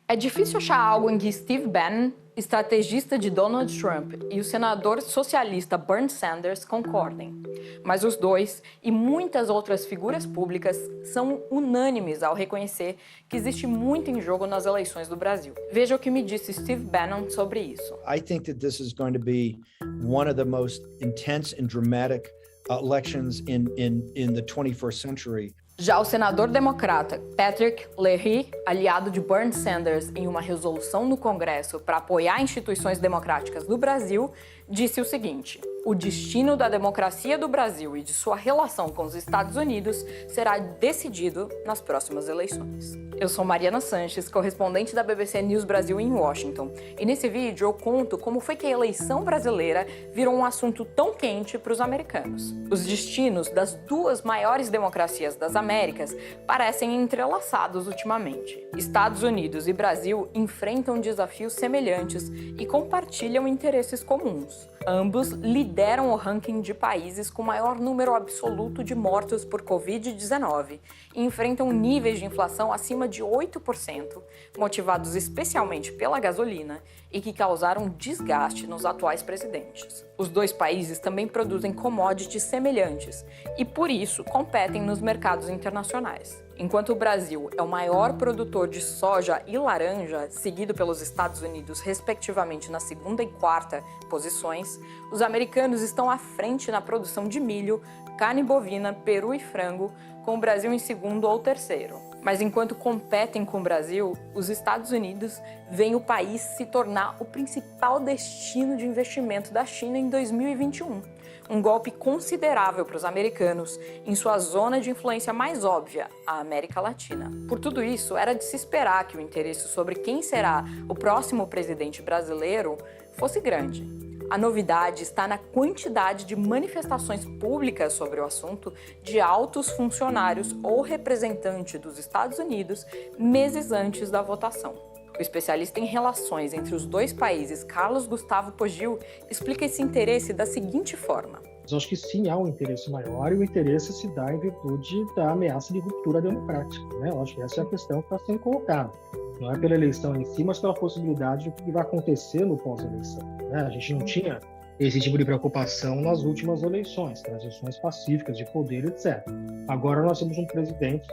É difícil achar algo em que Steve Bannon, estrategista de Donald Trump, e o senador socialista Bernie Sanders concordem. Mas os dois e muitas outras figuras públicas são unânimes ao reconhecer que existe muito em jogo nas eleições do Brasil. Veja o que me disse Steve Bannon sobre isso. I think that this is going to be one of the most intense and dramatic elections in the 21st century. Já o senador democrata Patrick Leahy, aliado de Bernie Sanders em uma resolução no Congresso para apoiar instituições democráticas do Brasil, disse o seguinte: o destino da democracia do Brasil e de sua relação com os Estados Unidos será decidido nas próximas eleições. Eu sou Mariana Sanches, correspondente da BBC News Brasil em Washington, e nesse vídeo eu conto como foi que a eleição brasileira virou um assunto tão quente para os americanos. Os destinos das duas maiores democracias das Américas parecem entrelaçados ultimamente. Estados Unidos e Brasil enfrentam desafios semelhantes e compartilham interesses comuns. Ambos lideram o ranking de países com maior número absoluto de mortos por Covid-19 e enfrentam níveis de inflação acima de 8%, motivados especialmente pela gasolina e que causaram desgaste nos atuais presidentes. Os dois países também produzem commodities semelhantes e, por isso, competem nos mercados internacionais. Enquanto o Brasil é o maior produtor de soja e laranja, seguido pelos Estados Unidos, respectivamente, na segunda e quarta posições, os americanos estão à frente na produção de milho, carne bovina, peru e frango, com o Brasil em segundo ou terceiro. Mas enquanto competem com o Brasil, os Estados Unidos veem o país se tornar o principal destino de investimento da China em 2021. Um golpe considerável para os americanos em sua zona de influência mais óbvia, a América Latina. Por tudo isso, era de se esperar que o interesse sobre quem será o próximo presidente brasileiro fosse grande. A novidade está na quantidade de manifestações públicas sobre o assunto de altos funcionários ou representantes dos Estados Unidos meses antes da votação. O especialista em relações entre os dois países, Carlos Gustavo Pogil, explica esse interesse da seguinte forma. Eu acho que sim, há um interesse maior e o interesse se dá em virtude da ameaça de ruptura democrática, né? Eu acho que essa é a questão que está sendo colocada. Não é pela eleição em si, mas pela possibilidade do que vai acontecer no pós-eleição, né? A gente não tinha esse tipo de preocupação nas últimas eleições, transições pacíficas de poder, etc. Agora nós temos um presidente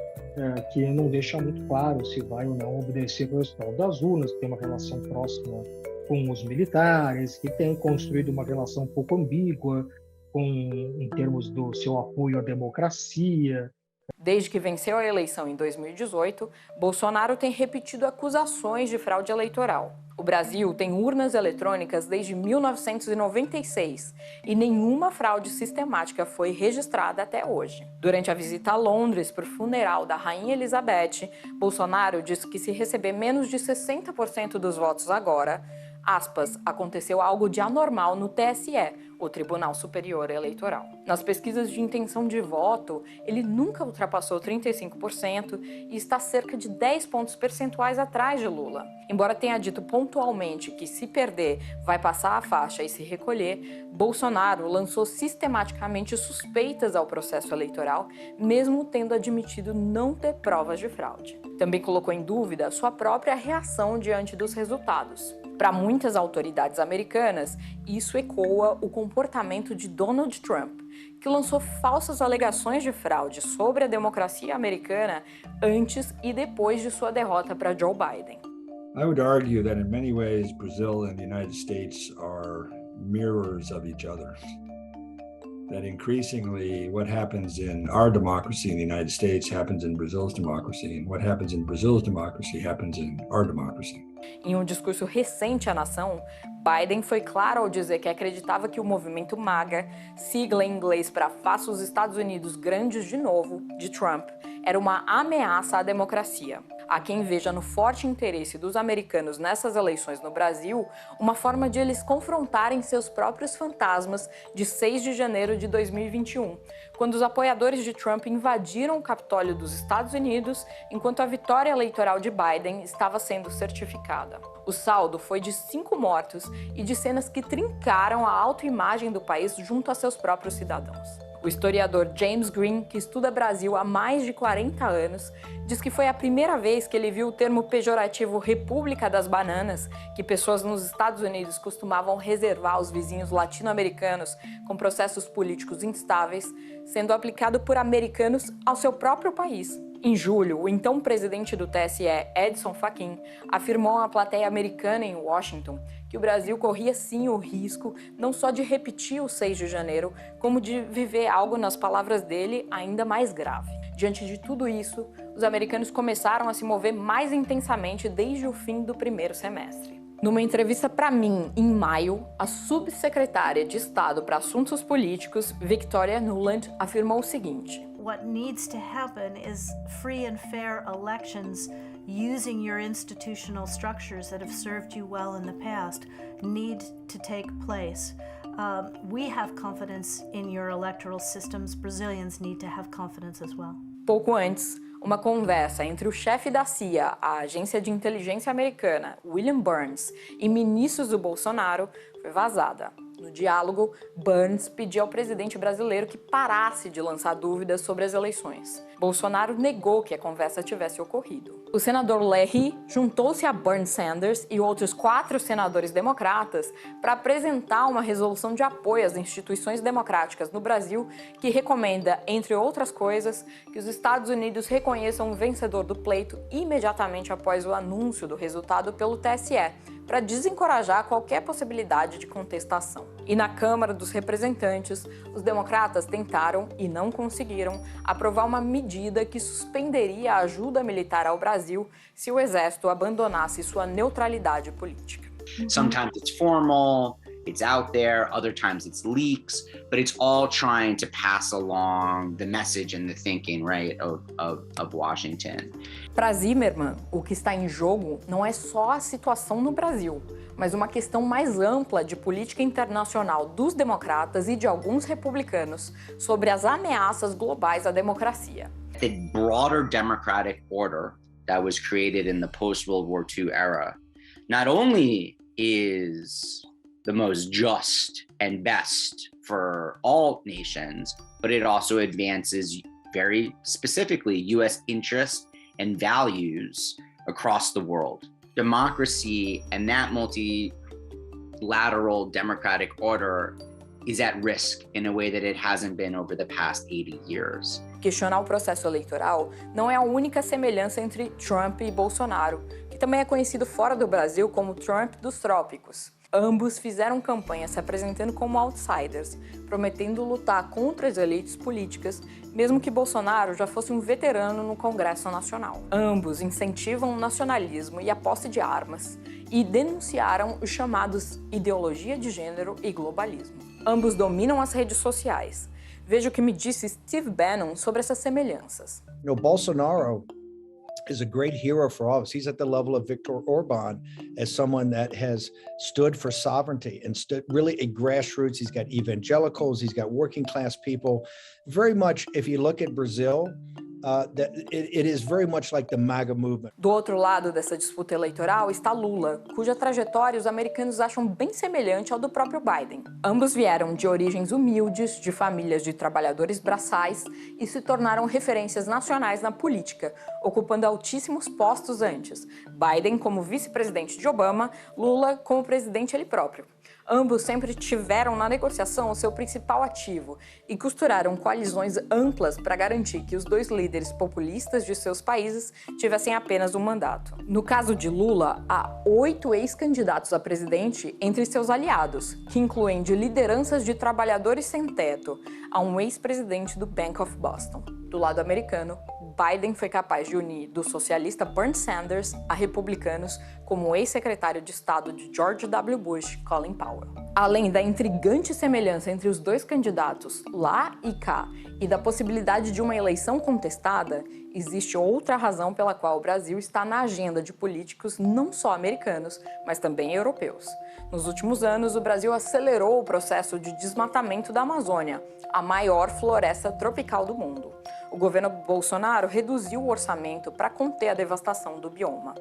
que não deixa muito claro se vai ou não obedecer ao resultado das urnas, que tem uma relação próxima com os militares, que tem construído uma relação um pouco ambígua em termos do seu apoio à democracia. Desde que venceu a eleição em 2018, Bolsonaro tem repetido acusações de fraude eleitoral. O Brasil tem urnas eletrônicas desde 1996 e nenhuma fraude sistemática foi registrada até hoje. Durante a visita a Londres para o funeral da Rainha Elizabeth, Bolsonaro disse que se receber menos de 60% dos votos agora, aspas, aconteceu algo de anormal no TSE, o Tribunal Superior Eleitoral. Nas pesquisas de intenção de voto, ele nunca ultrapassou 35% e está cerca de 10 pontos percentuais atrás de Lula. Embora tenha dito pontualmente que se perder vai passar a faixa e se recolher, Bolsonaro lançou sistematicamente suspeitas ao processo eleitoral, mesmo tendo admitido não ter provas de fraude. Também colocou em dúvida sua própria reação diante dos resultados. Para muitas autoridades americanas, isso ecoa o comportamento de Donald Trump, que lançou falsas alegações de fraude sobre a democracia americana antes e depois de sua derrota para Joe Biden. I would argue that in many ways Brazil and the United States are mirrors of each other. That increasingly what happens in our democracy in the United States happens in Brazil's democracy, and what happens in Brazil's democracy happens in our democracy. Em um discurso recente à nação, Biden foi claro ao dizer que acreditava que o movimento MAGA, sigla em inglês para Faça os Estados Unidos Grandes de Novo, de Trump, era uma ameaça à democracia. Há quem veja no forte interesse dos americanos nessas eleições no Brasil uma forma de eles confrontarem seus próprios fantasmas de 6 de janeiro de 2021, quando os apoiadores de Trump invadiram o Capitólio dos Estados Unidos enquanto a vitória eleitoral de Biden estava sendo certificada. O saldo foi de 5 mortos e de cenas que trincaram a autoimagem do país junto a seus próprios cidadãos. O historiador James Green, que estuda Brasil há mais de 40 anos, diz que foi a primeira vez que ele viu o termo pejorativo República das Bananas, que pessoas nos Estados Unidos costumavam reservar aos vizinhos latino-americanos com processos políticos instáveis, sendo aplicado por americanos ao seu próprio país. Em julho, o então presidente do TSE, Edson Fachin, afirmou à plateia americana em Washington que o Brasil corria sim o risco não só de repetir o 6 de janeiro, como de viver algo, nas palavras dele, ainda mais grave. Diante de tudo isso, os americanos começaram a se mover mais intensamente desde o fim do primeiro semestre. Numa entrevista para mim, em maio, a subsecretária de Estado para Assuntos Políticos, Victoria Nuland, afirmou o seguinte: What needs to happen is free and fair elections using your institutional structures that have served you well in the past need to take place. We have confidence in your electoral systems. Brazilians need to have confidence as well. Pouco antes, uma conversa entre o chefe da CIA, a agência de inteligência americana, William Burns, e ministros do Bolsonaro foi vazada. No diálogo, Burns pediu ao presidente brasileiro que parasse de lançar dúvidas sobre as eleições. Bolsonaro negou que a conversa tivesse ocorrido. O senador Leahy juntou-se a Bernie Sanders e outros 4 senadores democratas para apresentar uma resolução de apoio às instituições democráticas no Brasil que recomenda, entre outras coisas, que os Estados Unidos reconheçam o vencedor do pleito imediatamente após o anúncio do resultado pelo TSE, para desencorajar qualquer possibilidade de contestação. E na Câmara dos Representantes, os democratas tentaram, e não conseguiram, aprovar uma medida que suspenderia a ajuda militar ao Brasil se o Exército abandonasse sua neutralidade política. Sometimes it's formal, it's out there, other times it's leaks, but it's all trying to pass along the message and the thinking, right, of Washington. Para Zimmermann, o que está em jogo não é só a situação no Brasil, mas uma questão mais ampla de política internacional dos democratas e de alguns republicanos sobre as ameaças globais à democracia. The broader democratic order that was created in the post-World War II era not only is the most just and best for all nations, but it also advances very specifically U.S. interests and values across the world. Democracy and that multilateral democratic order is at risk in a way that it hasn't been over the past 80 years. Questionar o processo eleitoral não é a única semelhança entre Trump e Bolsonaro, que também é conhecido fora do Brasil como Trump dos trópicos. Ambos fizeram campanha se apresentando como outsiders, prometendo lutar contra as elites políticas, mesmo que Bolsonaro já fosse um veterano no Congresso Nacional. Ambos incentivam o nacionalismo e a posse de armas e denunciaram os chamados ideologia de gênero e globalismo. Ambos dominam as redes sociais. Veja o que me disse Steve Bannon sobre essas semelhanças. Bolsonaro is a great hero for all of us. He's at the level of Viktor Orban as someone that has stood for sovereignty and stood really at grassroots. He's got evangelicals, he's got working class people. Very much, if you look at Brazil, it is very much like the MAGA movement. Do outro lado dessa disputa eleitoral está Lula, cuja trajetória os americanos acham bem semelhante ao do próprio Biden. Ambos vieram de origens humildes, de famílias de trabalhadores braçais e se tornaram referências nacionais na política, ocupando altíssimos postos antes. Biden como vice-presidente de Obama, Lula como presidente ele próprio. Ambos sempre tiveram na negociação o seu principal ativo e costuraram coalizões amplas para garantir que os dois líderes populistas de seus países tivessem apenas um mandato. No caso de Lula, há 8 ex-candidatos a presidente entre seus aliados, que incluem de lideranças de trabalhadores sem teto a um ex-presidente do Bank of Boston. Do lado americano, Biden foi capaz de unir do socialista Bernie Sanders a republicanos como o ex-secretário de Estado de George W. Bush, Colin Powell. Além da intrigante semelhança entre os dois candidatos, lá e cá, e da possibilidade de uma eleição contestada, existe outra razão pela qual o Brasil está na agenda de políticos não só americanos, mas também europeus. Nos últimos anos, o Brasil acelerou o processo de desmatamento da Amazônia, a maior floresta tropical do mundo. O governo Bolsonaro reduziu o orçamento para conter a devastação do bioma.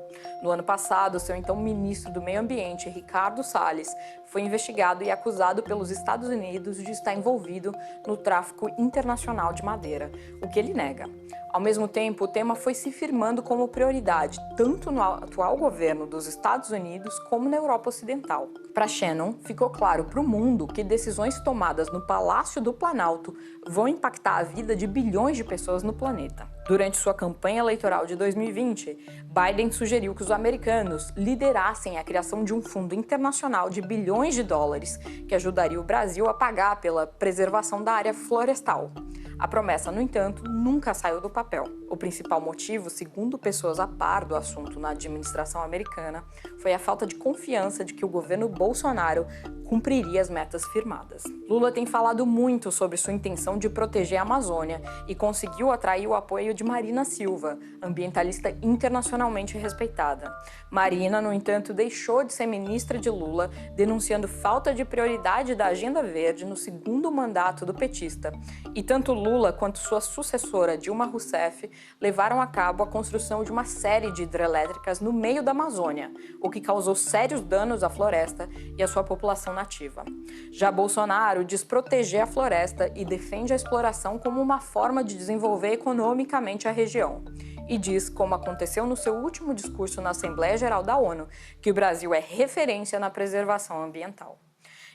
No ano passado, seu então ministro do Meio Ambiente, Ricardo Salles, foi investigado investigado e acusado pelos Estados Unidos de estar envolvido no tráfico internacional de madeira, o que ele nega. Ao mesmo tempo, o tema foi se firmando como prioridade, tanto no atual governo dos Estados Unidos como na Europa Ocidental. Para Shannon, ficou claro para o mundo que decisões tomadas no Palácio do Planalto vão impactar a vida de bilhões de pessoas no planeta. Durante sua campanha eleitoral de 2020, Biden sugeriu que os americanos liderassem a criação de um fundo internacional de bilhões de dólares que ajudaria o Brasil a pagar pela preservação da área florestal. A promessa, no entanto, nunca saiu do papel. O principal motivo, segundo pessoas a par do assunto na administração americana, foi a falta de confiança de que o governo Bolsonaro cumpriria as metas firmadas. Lula tem falado muito sobre sua intenção de proteger a Amazônia e conseguiu atrair o apoio de Marina Silva, ambientalista internacionalmente respeitada. Marina, no entanto, deixou de ser ministra de Lula, denunciando falta de prioridade da agenda verde no segundo mandato do petista. E tanto Lula quanto sua sucessora, Dilma Rousseff, levaram a cabo a construção de uma série de hidrelétricas no meio da Amazônia, o que causou sérios danos à floresta e à sua população nativa. Já Bolsonaro diz proteger a floresta e defende a exploração como uma forma de desenvolver economicamente a região. E diz, como aconteceu no seu último discurso na Assembleia Geral da ONU, que o Brasil é referência na preservação ambiental.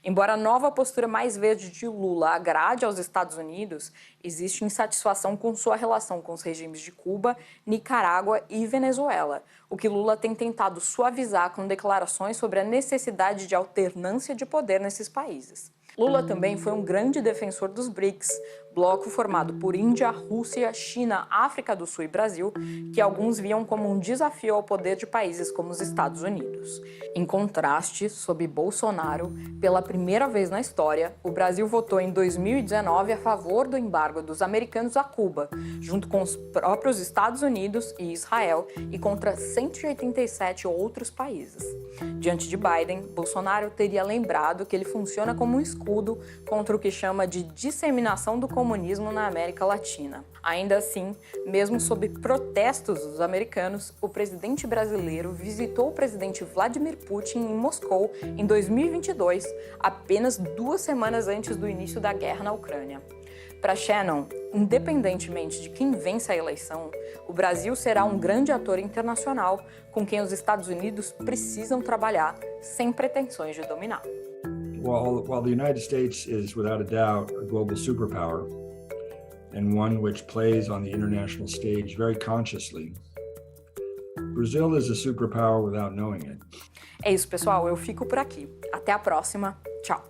Embora a nova postura mais verde de Lula agrade aos Estados Unidos, existe insatisfação com sua relação com os regimes de Cuba, Nicarágua e Venezuela, o que Lula tem tentado suavizar com declarações sobre a necessidade de alternância de poder nesses países. Lula também foi um grande defensor dos BRICS, bloco formado por Índia, Rússia, China, África do Sul e Brasil, que alguns viam como um desafio ao poder de países como os Estados Unidos. Em contraste, sob Bolsonaro, pela primeira vez na história, o Brasil votou em 2019 a favor do embargo dos americanos a Cuba, junto com os próprios Estados Unidos e Israel, e contra 187 outros países. Diante de Biden, Bolsonaro teria lembrado que ele funciona como um escudo contra o que chama de disseminação do comunismo na América Latina. Ainda assim, mesmo sob protestos dos americanos, o presidente brasileiro visitou o presidente Vladimir Putin em Moscou em 2022, apenas 2 semanas antes do início da guerra na Ucrânia. Para Shannon, independentemente de quem vence a eleição, o Brasil será um grande ator internacional com quem os Estados Unidos precisam trabalhar sem pretensões de dominar. While the United States is without a doubt a global superpower and one which plays on the international stage very consciously, Brazil is a superpower without knowing it. É isso, pessoal. Eu fico por aqui. Até a próxima. Tchau.